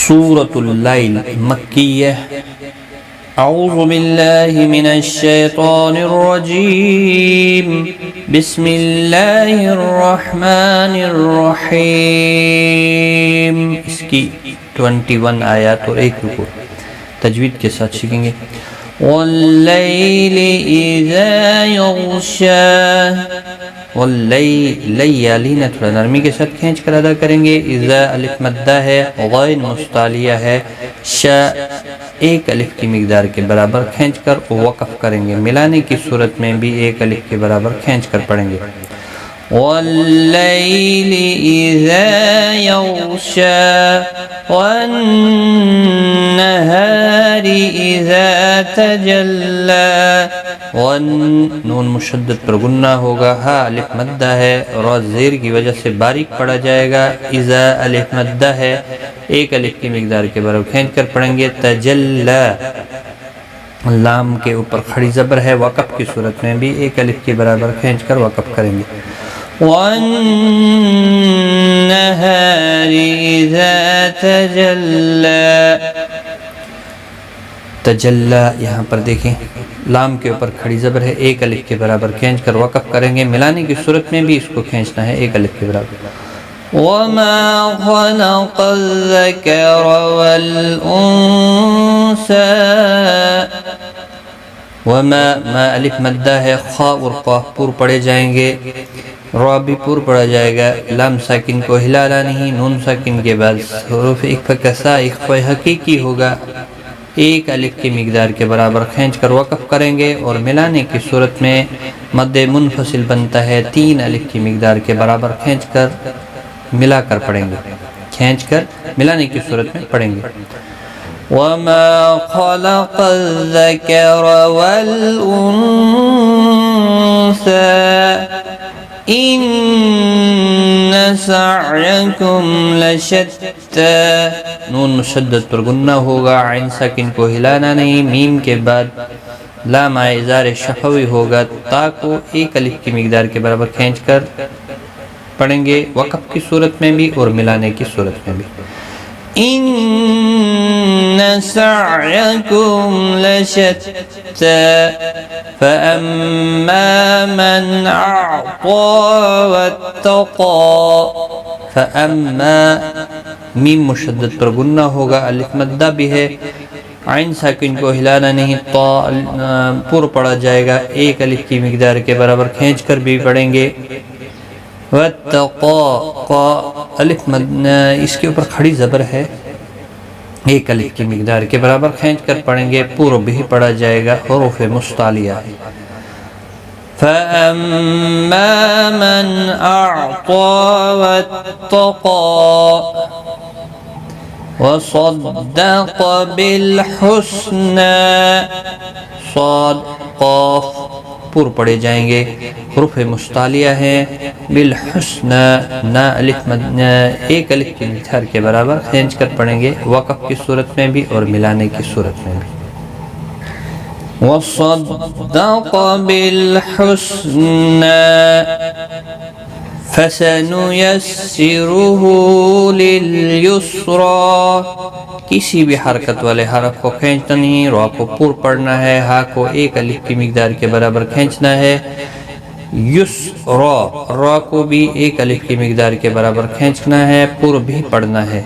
سورة اللیل مکیہ۔ اعوذ باللہ من الشیطان الرجیم، بسم اللہ الرحمن الرحیم۔ اس کی 21 آیات اور 1 رکوع تجوید کے ساتھ سیکھیں گے۔ واللیل اذا یغشا، واللیل لیالین تھوڑا نرمی کے ساتھ کھینچ کر ادا کریں گے۔ اذا الف مدہ ہے، غین مستعلیہ ہے، شا ایک الف کی مقدار کے برابر کھینچ کر وقف کریں گے۔ ملانے کی صورت میں بھی ایک الف کے برابر کھینچ کر پڑھیں گے۔ واللیل اذا یغشا والنہار اذا تجلی، نون مشدد پر گنہ ہوگا، ہا الف مدہ ہے، را زیر کی وجہ سے باریک پڑا جائے گا۔ اذا الف مدہ ہے، ایک الف کی مقدار کے برابر کھینچ کر پڑھیں گے۔ تجلی لام کے اوپر کھڑی زبر ہے، وقف کی صورت میں بھی ایک الف کے برابر کھینچ کر وقف کریں گے۔ وَالنَّهَارِ إِذَا تَجَلَّى، تجلی یہاں پر دیکھیں لام کے اوپر کھڑی زبر ہے، ایک الف کے برابر کھینچ کر وقف کریں گے۔ ملانے کی صورت میں بھی اس کو کھینچنا ہے ایک الف کے برابر۔ وَمَا خَلَقَ الذَّكَرَ وَالْأُنثَى، وما ما الف مدہ ہے، خا اور قاف پور پڑے جائیں گے، را بھی پور پڑا جائے گا۔ لام ساکن کو ہلالا نہیں، نون ساکن کے بعد حروف اخفا کسا اخفا حقیقی ہوگا، ایک الف کی مقدار کے برابر کھینچ کر وقف کریں گے۔ اور ملانے کی صورت میں مد منفصل بنتا ہے، 3 الف کی مقدار کے برابر کھینچ کر ملا کر پڑھیں گے، کھینچ کر ملانے کی صورت میں پڑھیں گے۔ وَمَا خَلَقَ الذَّكَرَ وَالْأُنثَى إِنَّ سَعْيَكُمْ لَشَتَّى، نون مشدد پر گنہ ہوگا، عین ساکن کو ہلانا نہیں، میم کے بعد لام اظہار شفوی ہوگا، تا کو ایک الف کی مقدار کے برابر کھینچ کر پڑھیں گے، وقف کی صورت میں بھی اور ملانے کی صورت میں بھی۔ إِنَّ سَعْيَكُمْ لَشَتَّى فَأَمَّا مَنْ أَعْطَى وَاتَّقَى، فَأَمَّا میم مشدد پر گنہ ہوگا، الف مدہ بھی ہے، عین ساکن کو ہلانا نہیں، طا پر پڑا جائے گا، ایک الف کی مقدار کے برابر کھینچ کر بھی پڑھیں گے۔ وَاتَّقَى قا الف اس کے اوپر کھڑی زبر ہے، ایک الف کی مقدار کے برابر کھینچ کر پڑھیں گے، پورا بھی پڑھا جائے گا، حروف مستعلیہ ہے۔ فَأَمَّا مَنْ أَعْطَى وَاتَّقَى وَصَدَّقَ بِالْحُسْنَى، صاد قاف پور پڑے جائیں گے، حروف مستعلیہ ہیں، بالحسنى نا الف ایک الف کی مقدار کے برابر کھینچ کر پڑھیں گے، وقف کی صورت میں بھی اور ملانے کی صورت میں بھی۔ وَصَدَّقَ بِالْحُسْنَى فَسَنُيَسِّرُهُ لِلْيُسْرَى، کسی بھی حرکت والے حرف کو کھینچنا نہیں، را کو پور پڑھنا ہے، ہا کو ایک الف کی مقدار کے برابر کھینچنا ہے، یسرا را کو بھی ایک الف کی مقدار کے برابر کھینچنا ہے، پور بھی پڑھنا ہے،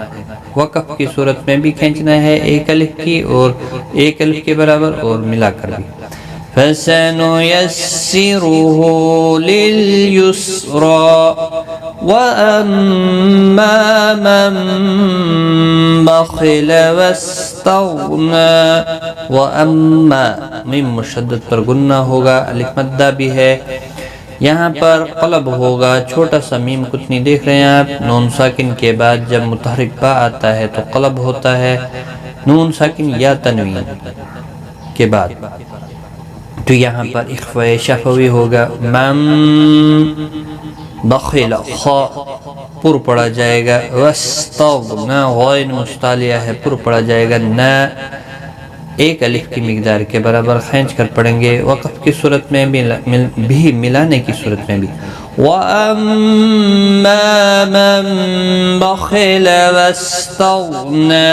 وقف کی صورت میں بھی کھینچنا ہے ایک الف کی اور ایک الف کے برابر اور ملا کر بھی۔ فَسَنُيَسِّرُهُ لِلْيُسْرَى وَأَمَّا مَنْ بَخِلَ وَاسْتَغْنَى، وَأَمَّا میم مشدد پر گنہ ہوگا، الف مدہ بھی ہے، یہاں پر قلب ہوگا، چھوٹا سا میم کتنی دیکھ رہے ہیں آپ، نون ساکن کے بعد جب متحرک با آتا ہے تو قلب ہوتا ہے، نون ساکن یا تنوین کے بعد، تو یہاں پر اخفاء شفوی ہوگا، من بخل خا پر پڑا جائے گا، واستغنى غین مستعلیہ ہے، پر پڑا جائے گا، نا ایک الف کی مقدار کے برابر کھینچ کر پڑھیں گے، وقف کی صورت میں بھی ملانے کی صورت میں بھی۔ وَأَمَّا مَن بَخِلَ وَاسْتَغْنَى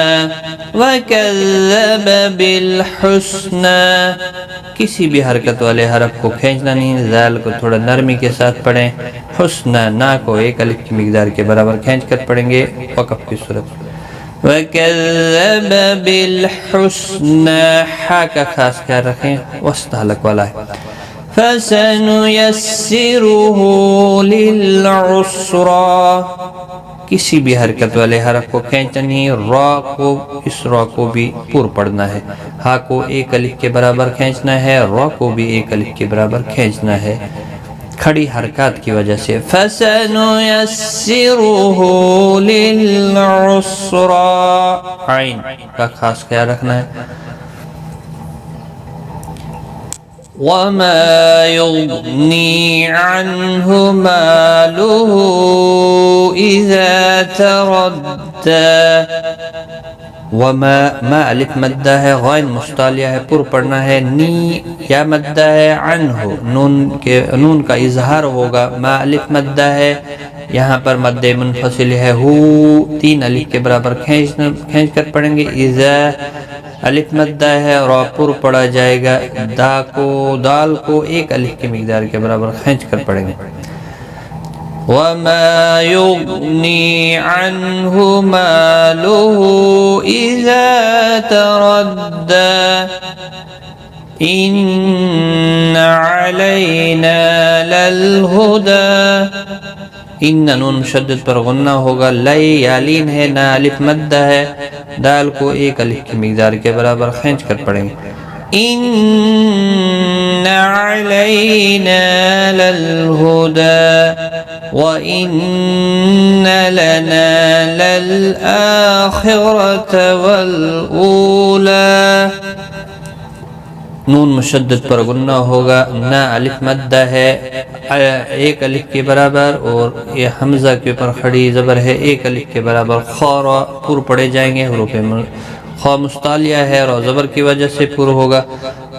وَكَذَّبَ بِالْحُسْنَى. کسی بھی حرکت والے حرف کو کھینچنا نہیں، ذال کو تھوڑا نرمی کے ساتھ پڑھیں، حسنہ نا کو ایک الف کی مقدار کے برابر کھینچ کر پڑھیں گے وقف کی صورت. وَكَذَّبَ بِالْحُسْنَى، حا کا خاص خیال رکھیں، وسط حلق والا ہے. فَسَنُيَسِّرُهُ لِلْعُسْرَى، کسی بھی حرکت والے حرف کو کھینچنا نہیں، را کو اس را کو بھی پر پڑھنا ہے، ہا کو ایک الف کے برابر کھینچنا ہے، را کو بھی ایک الف کے برابر کھینچنا ہے کھڑی حرکات کی وجہ سے. فَسَنُيَسِّرُهُ لِلْعُسْرَى، عین کا خاص خیال رکھنا ہے. وَمَا يُغْنِي عَنْهُ مَالُهُ إِذَا تَرَدَّى. وما ما الف مدہ ہے، غین مستعلیہ ہے، پر پڑھنا ہے. نی یا مدہ ہے، عنہ نون کا اظہار ہوگا. ما الف مدہ ہے، یہاں پر مد منفصل ہے، ہو تین الف کے برابر کھینچ کر پڑھیں گے. اذا الف مدہ ہے، را پر پڑھا جائے گا. دال کو ایک الف کی مقدار کے برابر کھینچ کر پڑھیں گے. وَمَا يُغْنِي عَنْهُ مَالُهُ إِذَا تَرَدَّى إِنَّ عَلَيْنَا لَلْهُدَى. ان نون مشدد پر غنہ ہوگا. لئی یالین ہے، نا الف مدہ ہے، دال کو ایک الف کی مقدار کے برابر کھینچ کر پڑھیں گے. إِنَّ عَلَيْنَا لَلْهُدَى وَإِنَّ لَنَا لَلْآخِرَةَ وَالْأُولَى. نون مشدد پر غنہ ہوگا، نا الف مدہ ہے، ایک الف کے برابر، اور یہ حمزہ کے اوپر کھڑی زبر ہے، ایک الف کے برابر. خورا پر پڑے جائیں گے، حروف خوا مستعلیہ ہے اور زبر کی وجہ سے پر ہوگا.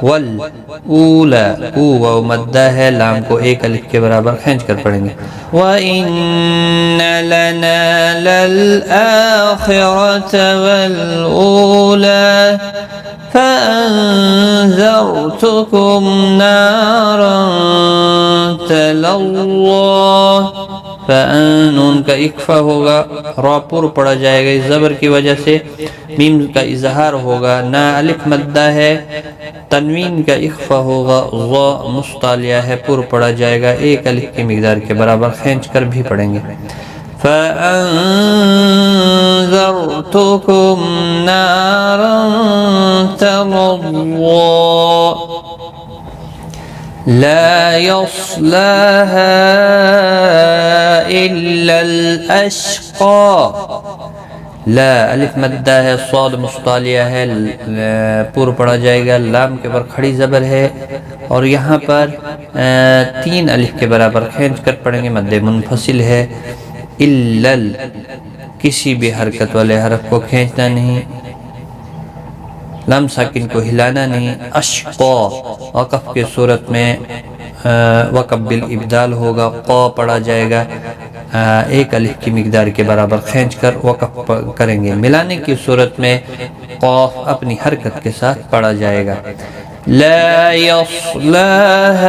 والأولى او و مدہ ہے، لام کو ایک الف کے برابر کھینچ کر پڑھیں گے. وَإِنَّ لَنَا لَلْآخِرَةَ وَالْأُولَى فَأَنذَرْتُكُمْ نَارًا تَلَظَّى. نون کا اکفا ہوگا، را پر پڑھا جائے گا اس زبر کی وجہ سے. میم کا اظہار ہوگا، نا الف مدہ ہے، تنوین کا اخفا ہوگا، غا مستعلیہ ہے، پر پڑھا جائے گا، ایک الف کی مقدار کے برابر کھینچ کر بھی پڑھیں گے. فَأَنذَرْتُكُمْ نَارًا تَلَظَّى لَا يَصْلَاهَا إِلَّا الْأَشْقَى. لا الف مدہ ہے، صاد مستعلیہ ہے، پر پڑھا جائے گا، لام کے پر کھڑی زبر ہے، اور یہاں پر تین الف کے برابر کھینچ کر پڑھیں گے. مد منفصل ہے. الا کسی بھی حرکت والے حرف کو کھینچنا نہیں، لام ساکن کو ہلانا نہیں. اشقا وقف کے صورت میں وقف بالابدال ہوگا، قا پڑھا جائے گا، ایک الف کی مقدار کے برابر کھینچ کر وقف کریں گے. ملانے کی صورت میں قاف اپنی حرکت کے ساتھ پڑھا جائے گا. لا يصلها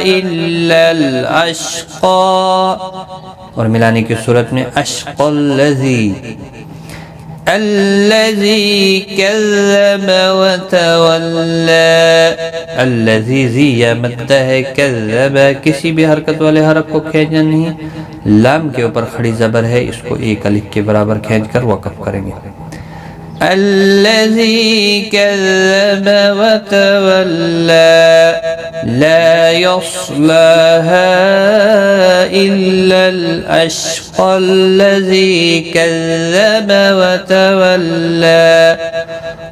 إلا الأشقى. اور ملانے کی صورت میں اشقى الذي كذب وتولى. الذي زی یا مدہ ہے، کذب کسی بھی حرکت والے حرف کو کھینچنا نہیں، لام کے اوپر کھڑی زبر ہے، اس کو ایک الف کے برابر کھینچ کر وقف کریں گے. الذي كذب وتولى لا يصلاها إلا الأشقى الذي كذب وتولى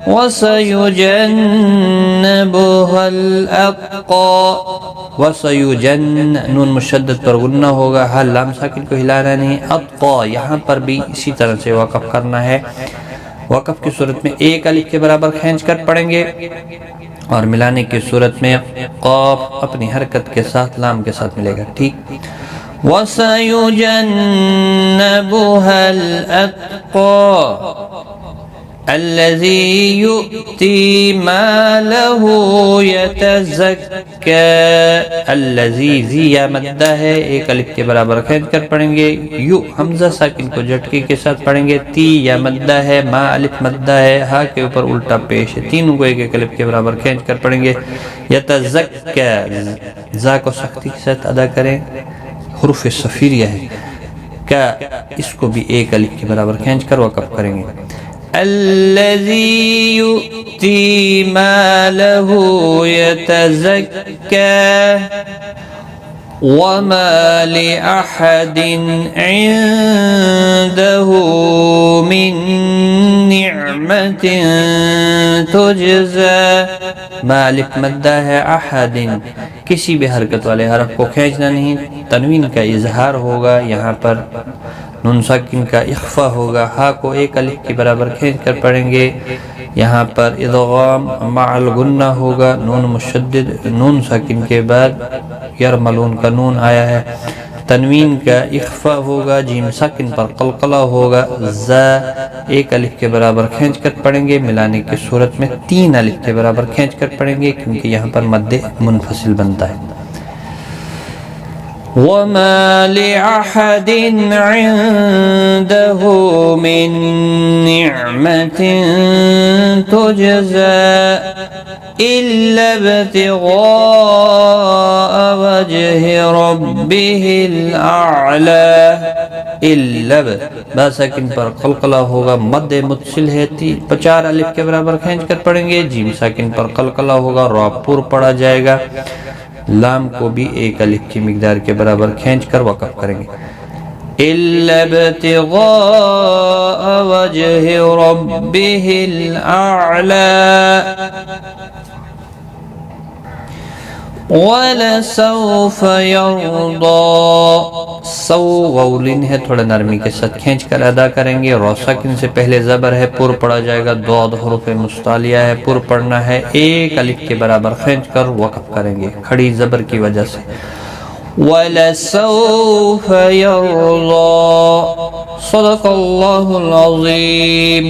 وسيجنبها الأتقى. وسيجن نون مشدد پر غنہ ہوگا، ہاں لام ساکن کو ہلانا نہیں. اتقى یہاں پر بھی اسی طرح سے وقف کرنا ہے. وقف کی صورت میں ایک الف کے برابر کھینچ کر پڑھیں گے، اور ملانے کی صورت میں قاف اپنی حرکت کے ساتھ لام کے ساتھ ملے گا. ٹھیک. وَسَيُجَنَّبُهَا الْأَتْقَى الَّذِي يُؤْتِي مَالَهُ يَتَزَكَّى. الَّذِي زی یا مدہ ہے، ایک الف کے برابر کھینچ کر پڑھیں گے. یو حمزہ ساکن کو جھٹکے کے ساتھ پڑھیں گے. تی یا مدہ ہے، ما الف مدہ ہے، ہا کے اوپر الٹا پیش ہے، تینوں کو ایک ایک الف کے برابر کھینچ کر پڑھیں گے. یتزکى زا کو سختی کے ساتھ ادا کریں، حروف صفیریہ ہے. کا اس کو بھی ایک الف کے برابر کھینچ کر وقف کریں گے. الذی یؤتی مالہ یتزکى وما لأحد عنده من نعمة تجزى. مالک مدہ ہے، احد کسی بھی حرکت والے حرف کو کھینچنا نہیں. تنوین کا اظہار ہوگا، یہاں پر نون ساکن کا اخفا ہوگا. ہا کو ایک الف کے برابر کھینچ کر پڑھیں گے. یہاں پر ادغام مع الغنہ ہوگا. نون مشدد نون ساکن کے بعد یرملون کا نون آیا ہے. تنوین کا اخفا ہوگا، جیم ساکن پر قلقلہ ہوگا. زا ایک الف کے برابر کھینچ کر پڑھیں گے. ملانے کی صورت میں تین الف کے برابر کھینچ کر پڑھیں گے، کیونکہ یہاں پر مد منفصل بنتا ہے. وَمَا لِأَحَدٍ عِندَهُ مِن نِّعْمَةٍ تُجْزَى إِلَّا ابْتِغَاءَ وَجْهِ رَبِّهِ الْأَعْلَى. إِلَّا با ساکن پر قلقلہ ہوگا، مد متصل ہے، 4 الف کے برابر کھینچ کر پڑھیں گے. جیم ساکن پر قلقلہ ہوگا، را پر پڑھا جائے گا. لام کو بھی ایک الف کی مقدار کے برابر کھینچ کر وقف کریں گے. إِلَّا ابْتِغَاءَ وَجْهِ رَبِّهِ الْأَعْلَى وَلَسَوْفَ يَرْضَى. سو غولین ہے، تھوڑا نرمی کے ساتھ کھینچ کر ادا کریں گے. را ساکن سے پہلے زبر ہے، پر پڑھا جائے گا. ضاد حروف مستعلیہ ہے، پر پڑھنا ہے. ایک الف کے برابر کھینچ کر وقف کریں گے کھڑی زبر کی وجہ سے. وَلَسَوْفَ يَرْضَى. صدق اللہ العظیم.